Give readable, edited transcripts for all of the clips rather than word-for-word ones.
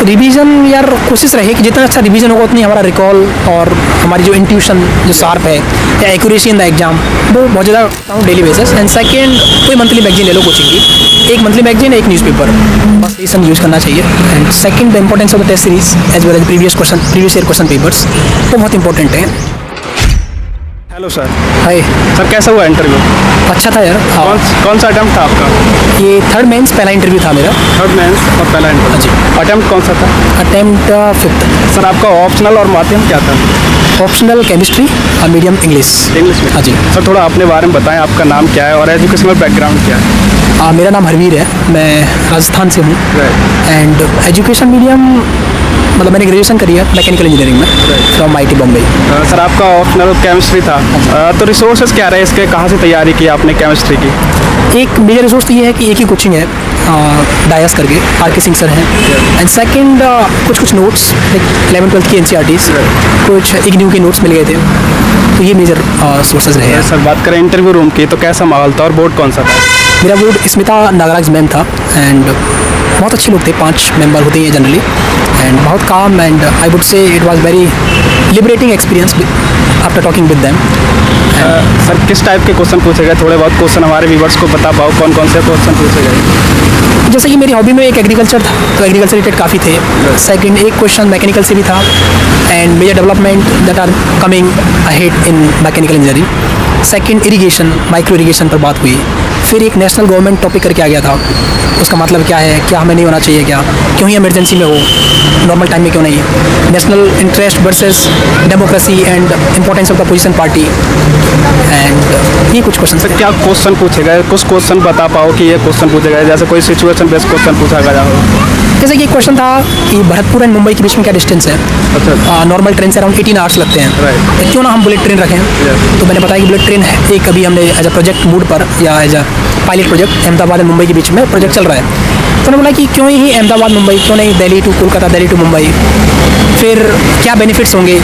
Revision यार कोशिश रहे कि जितना अच्छा रिवीजन होगा उतनी हमारा रिकॉल और हमारी जो इंट्यूशन जो शार्प है या एक्यूरेसी इन द एग्जाम वो बहुत ज़्यादा करता हूँ डेली बेसिस। एंड सेकंड कोई मंथली मैगजीन ले लो कोचिंग की, एक मंथली मैगजीन एक न्यूज़पेपर बस रीसन यूज़ करना चाहिए। And second the importance of the test series as well as previous year question papers वो बहुत इंपॉर्टेंट है। Hello sir. हाय सर कैसा हुआ इंटरव्यू? अच्छा था यार। कौन सा अटेम्प्ट था आपका? ये थर्ड मेंस पहला इंटरव्यू था मेरा। थर्ड मेंस और पहला इंटरव्यू। जी। अटेम्प्ट कौन सा था? Attempt fifth. सर आपका ऑप्शनल और माध्यम क्या था? ऑप्शनल केमिस्ट्री और मीडियम इंग्लिश। इंग्लिश में? हाँ जी। सर थोड़ा अपने बारे में बताएं, आपका नाम क्या है और एजुकेशनल बैकग्राउंड क्या है? मेरा नाम हरवीर है, मैं राजस्थान से हूँ। राइट। एंड एजुकेशन मीडियम मतलब मैंने ग्रेजुएशन करी है मैकेनिकल इंजीनियरिंग में फ्रॉम IIT बॉम्बे। सर आपका ऑप्शनल केमिस्ट्री था, तो रिसोर्सेज क्या रहे इसके, कहाँ से तैयारी की आपने केमिस्ट्री की? एक मेजर रिसोर्स तो ये है कि एक ही कोचिंग है डायस करके, RK सिंह सर हैं। एंड सेकंड कुछ नोट्स लाइक 11th-12th की NCERTs, कुछ इग्नू के नोट्स मिल गए थे, तो ये मेजर सोर्सेज रहे हैं। सर बात करें इंटरव्यू रूम की तो कैसा माहौल था और बोर्ड कौन सा था? मेरा बोर्ड स्मिता नागराज मैम था एंड बहुत अच्छे लोग थे, 5 मेंबर होते हैं जनरली एंड बहुत काम and I would say it was very liberating experience after talking with them. Sir किस टाइप के क्वेश्चन पूछे गए? थोड़े बहुत क्वेश्चन हमारे व्यूवर्स को बता पाओ, कौन कौन से क्वेश्चन पूछे गए? जैसे कि मेरी हॉबी में एक एग्रीकल्चर था तो एग्रीकल्चर रिलेटेड काफ़ी थे। सेकंड एक क्वेश्चन मैकेनिकल से भी था and major development that are coming ahead in mechanical engineering. Second irrigation, micro irrigation पर बात हुई। फिर एक नेशनल गवर्नमेंट टॉपिक करके आ गया था, उसका मतलब क्या है, क्या हमें नहीं होना चाहिए, क्या क्यों ही इमरजेंसी में हो, नॉर्मल टाइम में क्यों नहीं है, national interest versus democracy and importance of the position party and ये कुछ क्वेश्चन। सर क्या क्वेश्चन पूछे गए? कुछ क्वेश्चन बता पाओ कि ये क्वेश्चन पूछे गए, जैसे कोई सिचुएशन बेस्ड क्वेश्चन पूछा गया हो? जैसे कि एक क्वेश्चन था कि भरतपुर एंड मुंबई के बीच में क्या डिस्टेंस है। अच्छा। नॉर्मल ट्रेन से अराउंड 18 आवर्स लगते हैं, राइट। तो क्यों ना हम बुलेट ट्रेन रखें। तो मैंने बताया कि बुलेट ट्रेन है एक अभी हमने एज अ प्रोजेक्ट मूड पर या as a pilot project Ahmedabad and Mumbai के बीच में प्रोजेक्ट चल रहा है। तो मैंने बोला कि क्यों ही अहमदाबाद मुंबई, क्यों नहीं दिल्ली टू कोलकाता, दिल्ली टू मुंबई। फिर क्या बेनिफिट्स होंगे,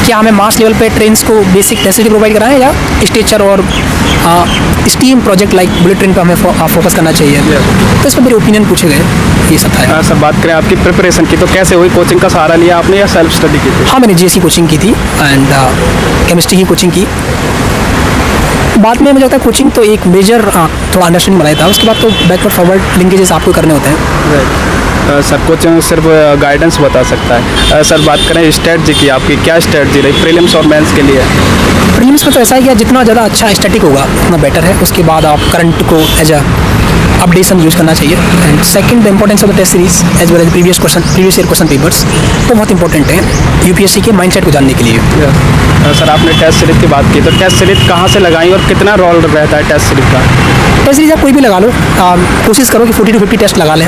क्या हमें मास लेवल पे ट्रेन्स को बेसिक फैसिलिटी प्रोवाइड कराएं या स्ट्रेचर और steam project like bullet train पर हमें फोकस करना चाहिए। तो इस पर मेरे ओपिनियन पूछे गए, ये सब था। सर बात करें आपकी प्रिपरेशन की तो कैसे हुई? कोचिंग का सहारा लिया आपने या सेल्फ स्टडी की थी? हाँ मैंने GSC कोचिंग की थी एंड केमिस्ट्री की कोचिंग की। बाद में मुझे लगता है कोचिंग तो एक मेजर थोड़ा अंडरस्टैंडिंग बनाया था, उसके बाद तो बैकवर्ड फॉरवर्ड लिंकेजेस आपको करने होते हैं। सर कोचिंग सिर्फ गाइडेंस बता सकता है। सर बात करें स्ट्रेटजी की, आपकी क्या स्ट्रेटजी रही प्रीलिम्स और मेंस के लिए? प्रीलिम्स में तो ऐसा है कि जितना ज़्यादा अच्छा स्टैटिक होगा उतना बेटर है, उसके बाद आप करंट को एज अ अपडेशन यूज़ करना चाहिए। And second the importance of the test series as well as previous year question papers तो बहुत इंपॉर्टेंट है UPSC के माइंडसेट को जानने के लिए। सर आपने टेस्ट सीरीज की बात की, तो टेस्ट सीरीज कहाँ से लगाई और कितना रोल रहता है टेस्ट सीरीज का? टेस्ट सीरीज आप कोई भी लगा लो, कोशिश करो कि 40 to 50 टेस्ट लगा लें,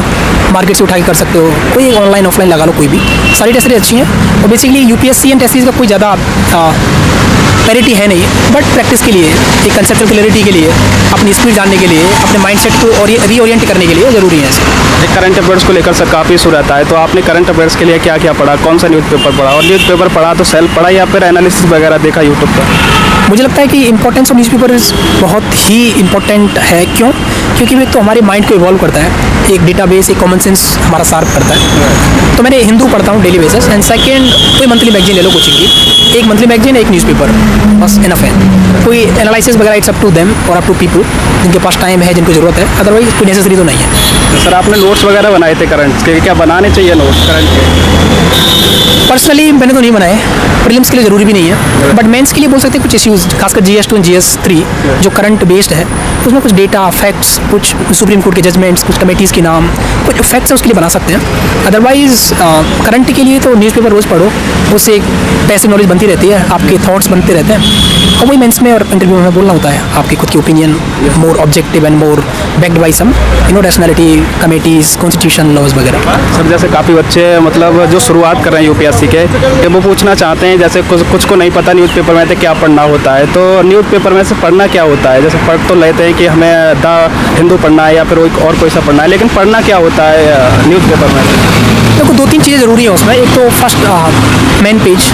मार्केट से उठा के कर सकते हो, कोई ऑनलाइन ऑफलाइन लगा लो, कोई भी सारी टेस्ट सीरीज अच्छी हैं। और basically UPSC and test series का कोई ज़्यादा पैरिटी है नहीं, बट प्रैक्टिस के लिए, एक कंसेप्चुअल क्लैरिटी के लिए, अपनी स्पीड जानने के लिए, अपने माइंडसेट को और रीओरिएंट करने के लिए ज़रूरी है। करंट अफेयर्स को लेकर सर काफ़ी इशू रहता है, तो आपने करंट अफेयर्स के लिए क्या क्या पढ़ा, कौन सा न्यूज़पेपर पढ़ा, और न्यूज़पेपर पढ़ा तो सेल्फ पढ़ा या फिर एनालिसिस वगैरह देखा यूट्यूब पर? मुझे लगता है कि इंपॉर्टेंस ऑफ न्यूज़पेपर बहुत ही इंपॉर्टेंट है। क्यों? क्योंकि वो तो हमारे माइंड को इवॉल्व करता है, एक डेटाबेस, एक कॉमन सेंस हमारा शार्प करता है। तो मैंने हिंदू पढ़ता हूँ डेली बेसिस। एंड सेकंड कोई मंथली मैगजीन ले लो कोचिंग की, एक मंथली मैगजीन एक न्यूज़पेपर बस इनफ है। कोई एनालिसिस वगैरह इट्स अप टू देम और अप टू पीपल जिनके पास टाइम है, जिनको ज़रूरत है, अदरवाइज कोई नेसेसरी तो नहीं है। सर आपने नोट्स वगैरह बनाए थे करंट के, क्या बनाने चाहिए नोट्स करंट के? पर्सनली मैंने तो नहीं बनाए, प्रीलिम्स के लिए ज़रूरी भी नहीं है, बट मेंस के लिए बोल सकते हैं कुछ इश्यूज़, खासकर GS2 और GS3 जो करंट बेस्ड है, उसमें कुछ डेटा फैक्ट्स, कुछ सुप्रीम कोर्ट के जजमेंट्स, कुछ कमेटीज़ के नाम, कुछ फैक्ट्स है उसके लिए बना सकते हैं। अदरवाइज़ करंट के लिए तो न्यूज़पेपर रोज़ पढ़ो, उससे एक पैसिव नॉलेज बनती रहती है, आपके थॉट्स बनते रहते हैं। और वही मेंस में और इंटरव्यू में बोलना होता है, आपकी खुद की opinion more objective and more backed by some rationality, committees, constitution, laws वगैरह। सर जैसे काफ़ी बच्चे मतलब जो शुरुआत कर रहे हैं UPSC के, कि वो पूछना चाहते हैं, जैसे कुछ को नहीं पता न्यूज़पेपर में से क्या पढ़ना होता है, तो न्यूज़पेपर में से पढ़ना क्या होता है? जैसे पढ़ तो लेते हैं कि हमें द हिंदू पढ़ना है या फिर और कोई सा पढ़ना है, लेकिन पढ़ना क्या होता है न्यूज़पेपर में? देखो 2-3 2-3 चीज़ें ज़रूरी है उसमें। एक तो फर्स्ट मेन पेज,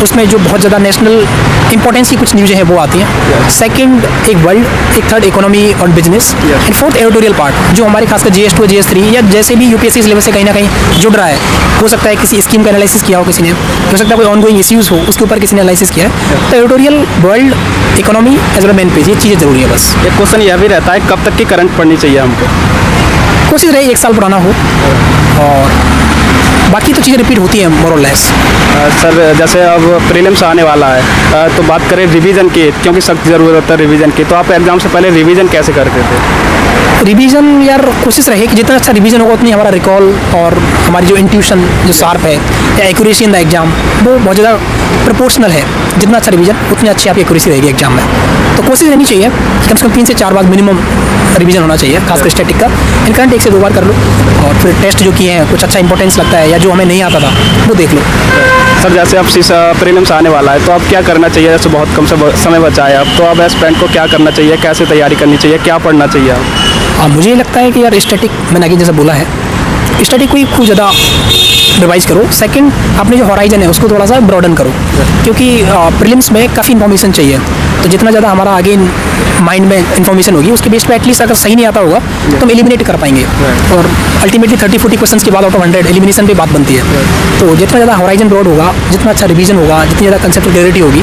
उसमें जो बहुत ज़्यादा नेशनल इंपॉर्टेंस की कुछ न्यूज़ें हैं वो आती हैं। सेकंड एक वर्ल्ड, एक थर्ड इकोनॉमी और business, and fourth editorial part जो हमारे खासकर GS2 GS3 या जैसे भी UPSC सिलेबस से कहीं ना कहीं जुड़ रहा है। हो सकता है किसी स्कीम का एनालिसिस किया हो किसी ने, हो सकता है कोई ऑनगोइंग इश्यूज़ हो उसके ऊपर किसी ने एनालिसिस किया है। तो editorial, world, economy as well main page, ये चीज़ें ज़रूरी है बस। एक क्वेश्चन यह भी रहता है कब तक की करंट पढ़नी चाहिए हमको? कोशिश रही 1 साल पुराना हो, और बाकी तो चीज़ें रिपीट होती हैं मोर और लेस। सर जैसे अब प्रीलिम्स आने वाला है, तो बात करें रिवीजन की, क्योंकि सख्त ज़रूरत है रिवीजन की, तो आप एग्ज़ाम से पहले रिवीजन कैसे करते थे? रिवीजन यार कोशिश रही कि जितना अच्छा रिवीजन होगा उतनी हमारा रिकॉल और हमारी जो इंट्यूशन जो शार्प है या एक्यूरेसी इन द एग्जाम वो बहुत ज़्यादा प्रोपोर्शनल है। जितना अच्छा रिवीजन उतनी अच्छी आपकी एक्यूरेसी रहेगी एग्जाम में। तो कोशिश रहनी चाहिए कि कम से कम 3 से 4 बार मिनिमम रिवीजन होना चाहिए, खासकर स्टैटिक का। इन करंट 1 से 2 बार कर लो, और फिर टेस्ट जो किए हैं कुछ अच्छा इंपॉर्टेंस लगता है या जो हमें नहीं आता था वो देख लो। सर जैसे अब प्रीलिम्स आने वाला है, तो अब क्या करना चाहिए? जैसे बहुत कम समय बचा है अब, तो अब एस्पिरेंट को क्या करना चाहिए, कैसे तैयारी करनी चाहिए, क्या पढ़ना चाहिए आप? मुझे लगता है कि यार स्टैटिक, मैंने आगे जैसा बोला है, स्टडी को ही खूब ज़्यादा रिवाइज करो। सेकंड, अपने जो हॉराइजन है उसको थोड़ा सा ब्रॉडन करो, क्योंकि प्रीलिम्स में काफ़ी इन्फॉर्मेशन चाहिए। तो जितना ज़्यादा हमारा आगे माइंड में इन्फॉर्मेशन होगी उसके बेस पे एटलीस्ट अगर सही नहीं आता होगा तो हम एलिमिनेट कर पाएंगे। और अल्टीमेटली 30-40 क्वेश्चन के बाद आउट ऑफ 100 एलिमिनेशन पे बात बनती है। तो जितना ज़्यादा हॉराइजन ब्रॉड होगा, जितना अच्छा रिवीजन होगा, जितनी ज़्यादा कंसेप्ट क्लियरिटी होगी,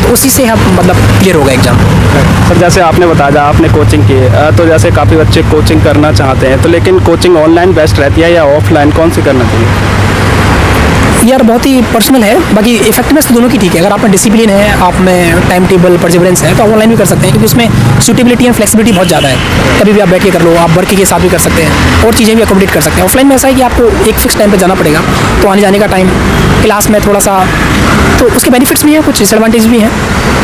तो उसी से हम मतलब क्लियर होगा एग्जाम। सर जैसे आपने बताया आपने कोचिंग की, तो जैसे काफ़ी बच्चे कोचिंग करना चाहते हैं, तो लेकिन कोचिंग ऑनलाइन बेस्ट रहती है या ऑफलाइन, कौन सी करना चाहिए? यार बहुत ही पर्सनल है, बाकी इफेक्टिवनेस दोनों की ठीक है। अगर आप में डिसिप्लिन है, आप में टाइम टेबल परसिवरेंस है, तो आप ऑनलाइन भी कर सकते हैं, क्योंकि उसमें सूटेबिलिटी एंड फ्लेक्सिबिलिटी बहुत ज़्यादा है। कभी भी आप बैठ के कर लो, आप वर्क के साथ भी कर सकते हैं और चीज़ें भी अकोमोडेट कर सकते हैं। ऑफलाइन में ऐसा है कि आपको एक फिक्स टाइम पर जाना पड़ेगा, तो आने जाने का टाइम, क्लास में थोड़ा सा, तो उसके बेनिफिट्स भी हैं, कुछ डिसएडवांटेज भी हैं।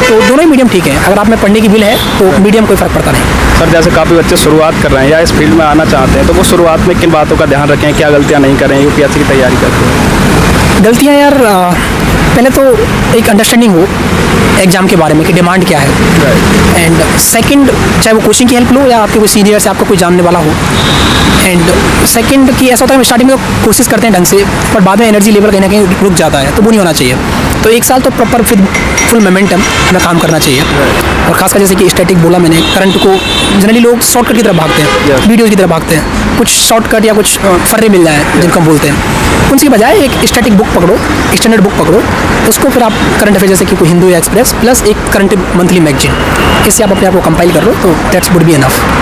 तो दोनों ही मीडियम ठीक है। अगर आप में पढ़ने की विल है तो मीडियम कोई फ़र्क पड़ता नहीं। सर जैसे काफ़ी बच्चे शुरुआत कर रहे हैं या इस फील्ड में आना चाहते हैं, तो वो शुरुआत में किन बातों का ध्यान रखें, क्या गलतियाँ नहीं करें UPSC की तैयारी करते हैं? गलतियाँ यार, पहले तो एक अंडरस्टैंडिंग हो एग्ज़ाम के बारे में कि डिमांड क्या है। एंड सेकंड, चाहे वो कोचिंग की हेल्प लो या आपके कोई सीनियर से आपका कोई जानने वाला हो। एंड सेकंड कि ऐसा होता है स्टार्टिंग में तो कोशिश करते हैं ढंग से, पर बाद में एनर्जी लेवल कहीं ना कहीं रुक जाता है, तो वो नहीं होना चाहिए। तो 1 साल तो प्रॉपर फुल मोमेंटम में काम करना चाहिए। और खासकर जैसे कि स्टैटिक बोला मैंने, करंट को जनरली लोग शॉर्टकट की तरफ भागते हैं, वीडियोज़ की तरफ भागते हैं, कुछ शॉर्टकट या कुछ फर्रे मिल जाए जिनको हम बोलते हैं, उनकी बजाय एक स्टैटिक बुक पकड़ो, स्टैंडर्ड बुक पकड़ो, उसको फिर आप करंट अफेयर जैसे कि कोई हिंदू या एक्सप्रेस प्लस एक करंट मंथली मैगजीन, इससे आप अपने आप को कंपाइल कर लो, तो दैट्स वुड बी एनफ।